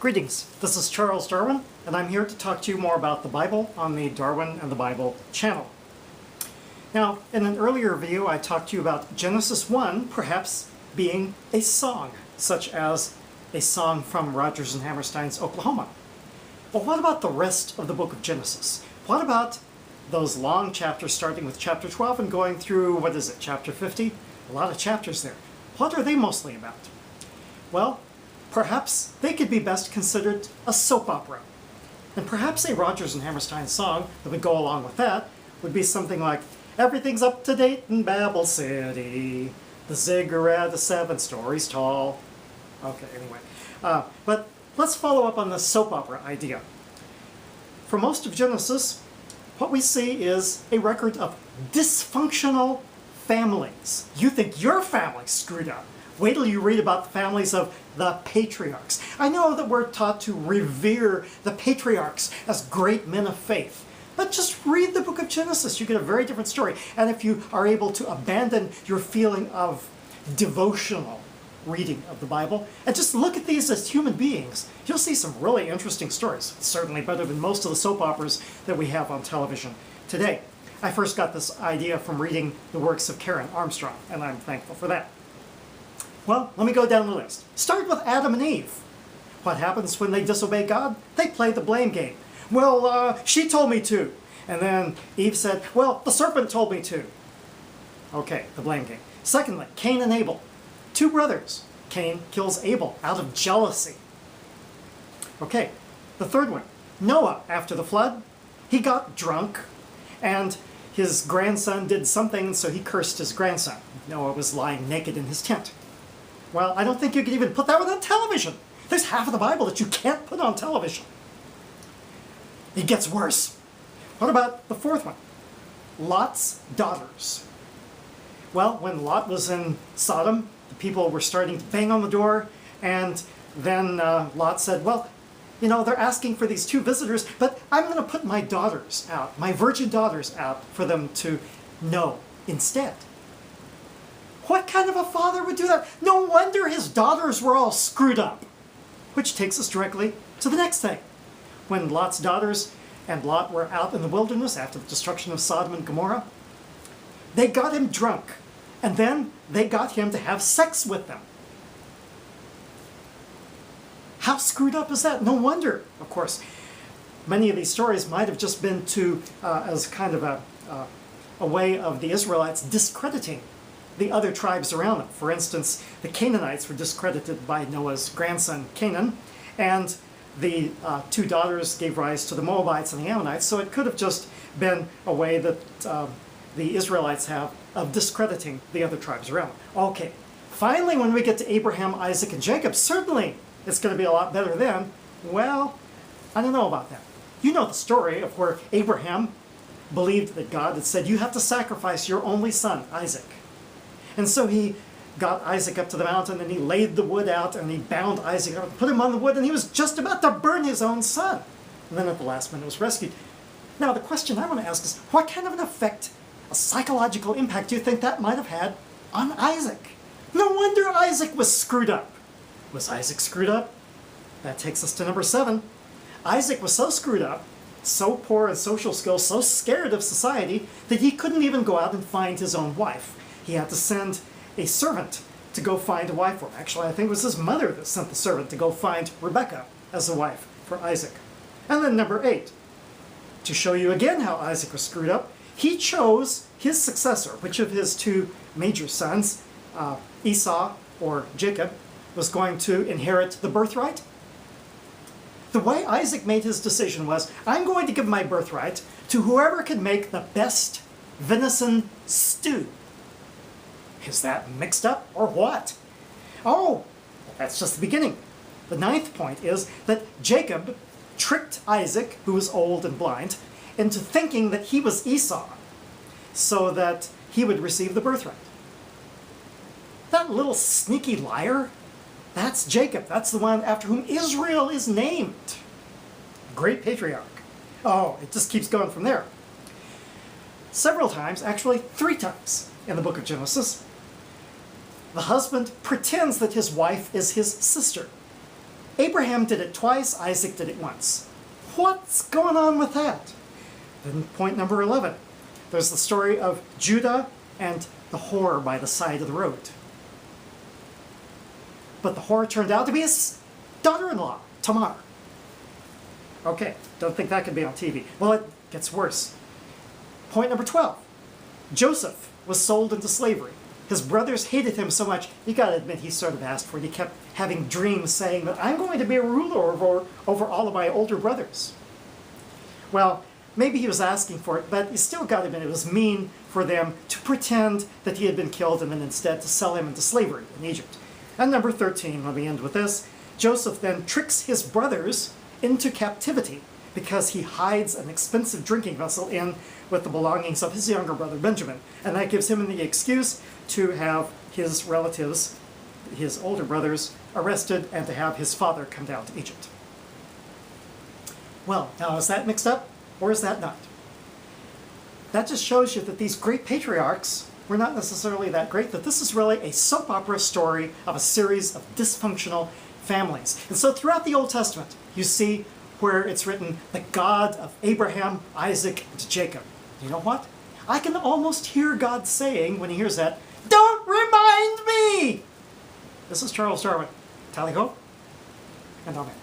Greetings, this is Charles Darwin, and I'm here to talk to you more about the Bible on the Darwin and the Bible channel. Now, in an earlier video, I talked to you about Genesis 1 perhaps being a song, such as a song from Rodgers and Hammerstein's Oklahoma. But what about the rest of the book of Genesis? What about those long chapters starting with chapter 12 and going through, what is it, chapter 50? A lot of chapters there. What are they mostly about? Well, perhaps they could be best considered a soap opera. And perhaps a Rodgers and Hammerstein song that would go along with that would be something like, "Everything's up to date in Babel City. The ziggurat is 7 stories tall." Okay, anyway. But let's follow up on the soap opera idea. For most of Genesis, what we see is a record of dysfunctional families. You think your family's screwed up. Wait till you read about the families of the patriarchs. I know that we're taught to revere the patriarchs as great men of faith. But just read the book of Genesis. You get a very different story. And if you are able to abandon your feeling of devotional reading of the Bible and just look at these as human beings, you'll see some really interesting stories. It's certainly better than most of the soap operas that we have on television today. I first got this idea from reading the works of Karen Armstrong, and I'm thankful for that. Well, let me go down the list. Start with Adam and Eve. What happens when they disobey God? They play the blame game. Well, she told me to. And then Eve said, well, the serpent told me to. Okay, the blame game. Secondly, Cain and Abel. 2 brothers. Cain kills Abel out of jealousy. Okay, the third one. Noah, after the flood, he got drunk, and his grandson did something, so he cursed his grandson. Noah was lying naked in his tent. Well, I don't think you could even put that one on television. There's half of the Bible that you can't put on television. It gets worse. What about the fourth one? Lot's daughters. Well, when Lot was in Sodom, the people were starting to bang on the door, and then Lot said, well, you know, they're asking for these 2 visitors, but I'm going to put my daughters out, my virgin daughters out, for them to know instead. What kind of a father would do that? No wonder his daughters were all screwed up. Which takes us directly to the next thing. When Lot's daughters and Lot were out in the wilderness after the destruction of Sodom and Gomorrah, they got him drunk, and then they got him to have sex with them. How screwed up is that? No wonder, of course. Many of these stories might have just been as kind of a way of the Israelites discrediting the other tribes around them. For instance, the Canaanites were discredited by Noah's grandson Canaan, and the 2 daughters gave rise to the Moabites and the Ammonites, so it could have just been a way that the Israelites have of discrediting the other tribes around them. Okay, finally when we get to Abraham, Isaac, and Jacob, certainly it's going to be a lot better then. Well, I don't know about that. You know the story of where Abraham believed that God had said, you have to sacrifice your only son, Isaac. And so he got Isaac up to the mountain, and he laid the wood out, and he bound Isaac up, put him on the wood, and he was just about to burn his own son. And then at the last minute was rescued. Now the question I want to ask is, what kind of an effect, a psychological impact, do you think that might have had on Isaac? No wonder Isaac was screwed up. Was Isaac screwed up? That takes us to number 7. Isaac was so screwed up, so poor in social skills, so scared of society, that he couldn't even go out and find his own wife. He had to send a servant to go find a wife for him. Actually, I think it was his mother that sent the servant to go find Rebekah as a wife for Isaac. And then number 8, to show you again how Isaac was screwed up, he chose his successor. Which of his 2 major sons, Esau or Jacob, was going to inherit the birthright? The way Isaac made his decision was, I'm going to give my birthright to whoever could make the best venison stew. Is that mixed up or what? Oh, that's just the beginning. The 9th point is that Jacob tricked Isaac, who was old and blind, into thinking that he was Esau, so that he would receive the birthright. That little sneaky liar, that's Jacob. That's the one after whom Israel is named. Great patriarch. Oh, it just keeps going from there. Several times, actually 3 times in the book of Genesis, the husband pretends that his wife is his sister. Abraham did it twice, Isaac did it once. What's going on with that? Then point number 11. There's the story of Judah and the whore by the side of the road. But the whore turned out to be his daughter-in-law, Tamar. Okay, don't think that could be on TV. Well, it gets worse. Point number 12. Joseph was sold into slavery. His brothers hated him so much, you gotta admit he sort of asked for it. He kept having dreams saying that I'm going to be a ruler over all of my older brothers. Well, maybe he was asking for it, but you still gotta admit it was mean for them to pretend that he had been killed and then instead to sell him into slavery in Egypt. And number 13, let me end with this. Joseph then tricks his brothers into captivity because he hides an expensive drinking vessel in with the belongings of his younger brother Benjamin. And that gives him the excuse to have his relatives, his older brothers, arrested and to have his father come down to Egypt. Well, now is that mixed up or is that not? That just shows you that these great patriarchs were not necessarily that great, that this is really a soap opera story of a series of dysfunctional families. And so throughout the Old Testament, you see where it's written, the God of Abraham, Isaac, and Jacob. You know what? I can almost hear God saying, when he hears that, don't remind me! This is Charles Darwin. Tally ho, and amen.